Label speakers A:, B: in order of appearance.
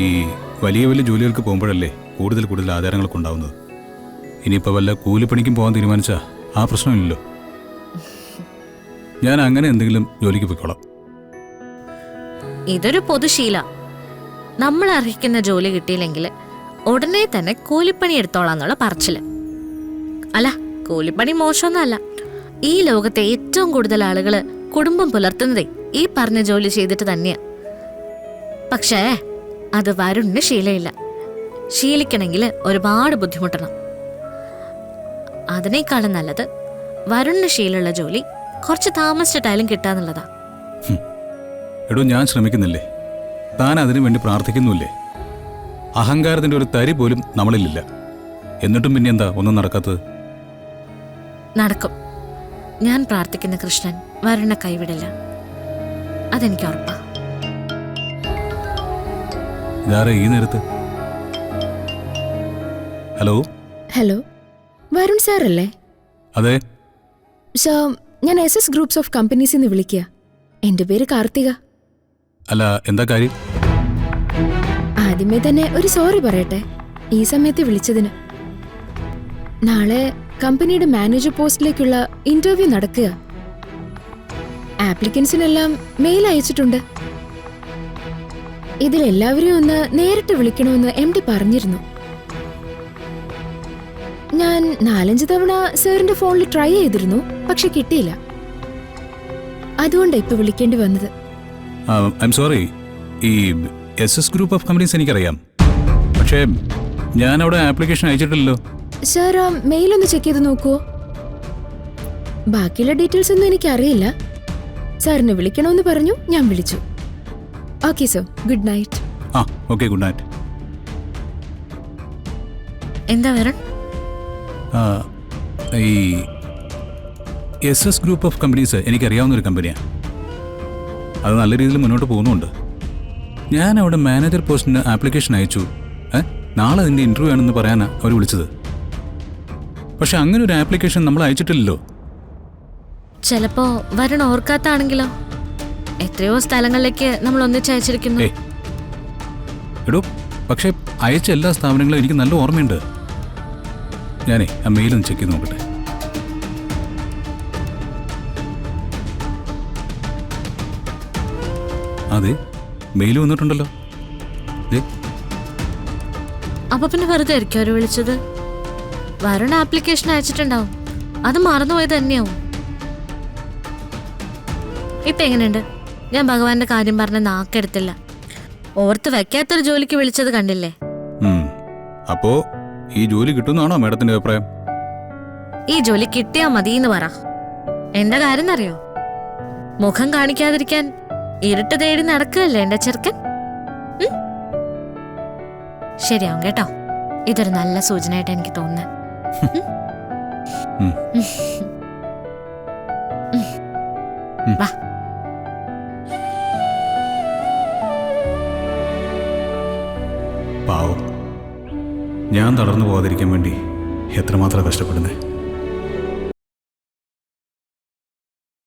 A: ഈ വലിയ വലിയ ജോലികൾക്ക് പോകുമ്പോഴല്ലേ കൂടുതൽ കൂടുതൽ ആധാരങ്ങളൊക്കെ ഉണ്ടാവുന്നത്. ഇനിയിപ്പോൾ വല്ല കൂലിപ്പണിക്കും പോകാൻ തീരുമാനിച്ചാൽ ആ പ്രശ്നമില്ലല്ലോ. ഞാൻ അങ്ങനെ എന്തെങ്കിലും ജോലിക്ക് പോയിക്കോളാം.
B: ഇതൊരു പൊതുശീല. നമ്മൾ അർഹിക്കുന്ന ജോലി കിട്ടിയില്ലെങ്കിൽ ഉടനെ തന്നെ കൂലിപ്പണി എടുത്തോളാന്നുള്ള പറച്ചില്. അല്ല, കൂലിപ്പണി മോശമൊന്നുമല്ല. ഈ ലോകത്തെ ഏറ്റവും കൂടുതൽ ആളുകൾ കുടുംബം പുലർത്തുന്നതേ ഈ പറഞ്ഞ ജോലി ചെയ്തിട്ട് തന്നെയാ. പക്ഷേ അത് വരുണിന് ശീലമില്ല. ശീലിക്കണമെങ്കിൽ ഒരുപാട് ബുദ്ധിമുട്ടണം. അതിനേക്കാളും നല്ലത് വരുണിന് ശീലമുള്ള ജോലി കുറച്ച് താമസിച്ചിട്ടായാലും കിട്ടാന്നുള്ളതാ.
A: എടോ, ഞാൻ ശ്രമിക്കുന്നില്ലേ? താൻ അതിനു വേണ്ടി പ്രാർത്ഥിക്കുന്നുല്ലേ? അഹങ്കാരത്തിന്റെ ഒരു തരി പോലും നമ്മളിലില്ല. എന്നിട്ടും പിന്നെ എന്താ ഒന്നും നടക്കാത്തത്?
B: നടക്കും. ഞാൻ പ്രാർത്ഥിക്കുന്ന കൃഷ്ണൻ വരുണിനെ കൈവിടില്ല. അതെനിക്ക് ഉറപ്പാ.
A: ഇതാരാ ഈ നേരത്ത്? ഹലോ.
C: ഹലോ, വരുൺ സാർ അല്ലേ?
A: അതെ.
C: സാർ, ഞാൻ SS ഗ്രൂപ്പ്സ് ഓഫ് കമ്പനീസിൽ നിന്ന് വിളിക്കുക. എൻ്റെ പേര് കാർത്തിക.
A: അല്ല, എന്താ കാര്യം?
C: ആദ്യമേ തന്നെ ഒരു സോറി പറയട്ടെ ഈ സമയത്ത് വിളിച്ചതിന്. നാളെ കമ്പനിയുടെ മാനേജർ പോസ്റ്റിലേക്കുള്ള ഇന്റർവ്യൂ നടക്കുക. ആപ്ലിക്കൻസിനെല്ലാം മെയിൽ അയച്ചിട്ടുണ്ട്. ഇതിലെല്ലാവരെയും ഒന്ന് നേരിട്ട് വിളിക്കണമെന്ന് MD പറഞ്ഞിരുന്നു. ഞാൻ 4-5 തവണ സാറിന്റെ ഫോണിൽ ട്രൈ ചെയ്തിരുന്നു, പക്ഷെ കിട്ടിയില്ല. അതുകൊണ്ട് ഇപ്പൊ വിളിക്കേണ്ടി വന്നത്.
A: I am sorry. ഈ SS ഗ്രൂപ്പ് ഓഫ് കമ്പനീസ് എനിക്കറിയാം, പക്ഷേ ഞാൻ അവിടെ ആപ്ലിക്കേഷൻ അയച്ചിട്ടില്ലല്ലോ.
C: സാർ, ആ മെയിലൊന്ന് ചെക്ക് ചെയ്ത് നോക്കുവോ? ബാക്കിയുള്ള ഡീറ്റെയിൽസ് ഒന്നും എനിക്കറിയില്ല. സാറിനെ വിളിക്കണമെന്ന് പറഞ്ഞു, ഞാൻ വിളിച്ചു. Okay sir, good night.
A: ആ, ഓക്കെ, ഗുഡ് നൈറ്റ്.
B: എന്താ വരൺ?
A: ഈ SS ഗ്രൂപ്പ് ഓഫ് കമ്പനീസ് എനിക്കറിയാവുന്നൊരു കമ്പനിയാണ്. അത് നല്ല രീതിയിൽ മുന്നോട്ട് പോകുന്നുണ്ട്. ഞാൻ അവിടെ മാനേജർ പോസ്റ്റിന് ആപ്ലിക്കേഷൻ അയച്ചു. നാളെ അതിൻ്റെ ഇൻ്റർവ്യൂ ആണെന്ന് പറയാനാണ് അവർ വിളിച്ചത്. പക്ഷെ അങ്ങനെ ഒരു ആപ്ലിക്കേഷൻ നമ്മൾ അയച്ചിട്ടില്ലല്ലോ.
B: ചിലപ്പോ വരൺ ഓർക്കാത്താണെങ്കിലോ? എത്രയോ സ്ഥലങ്ങളിലേക്ക് നമ്മൾ ഒന്നിച്ചയച്ചിരിക്കുന്നു.
A: എടോ, പക്ഷെ അയച്ച എല്ലാ സ്ഥാപനങ്ങളും എനിക്ക് നല്ല ഓർമ്മയുണ്ട്. ഞാനേ ആ മെയിലൊന്ന് ചെക്ക് ചെയ്ത് നോക്കട്ടെ. അതെ, മെയിൽ വന്നിട്ടുണ്ടല്ലോ.
B: അപ്പൊ പിന്നെ വെറുതെ ആയിരിക്കും അവര് വിളിച്ചത്. വരുൺ ആപ്ലിക്കേഷൻ അയച്ചിട്ടുണ്ടാവും. അത് മറന്നുപോയത് തന്നെയാവും. ഇപ്പൊ എങ്ങനെയുണ്ട്? ഞാൻ ഭഗവാന്റെ കാര്യം പറഞ്ഞ നാക്കെടുത്തില്ല. ഓർത്ത് വെക്കാത്തൊരു ജോലിക്ക് വിളിച്ചത് കണ്ടില്ലേ?
A: അപ്പോ ഈ ജോലി കിട്ടുന്നാണോ മാഡത്തിന്റെ അഭിപ്രായം?
B: ഈ ജോലി കിട്ടിയാ മതിന്ന് പറ. എന്താ കാര്യം എന്നറിയോ? മുഖം കാണിക്കാതിരിക്കാൻ ഇരുട്ട് തേടി നടക്കുകയല്ലേ എന്റെ ചെറുക്കൻ. ശരിയാവും കേട്ടോ. ഇതൊരു നല്ല സൂചനയായിട്ട് എനിക്ക് തോന്നുന്നു. വാ.
A: പാവം, ഞാൻ തളർന്നു പോകാതിരിക്കാൻ വേണ്ടി എത്രമാത്രം കഷ്ടപ്പെടുന്നേ.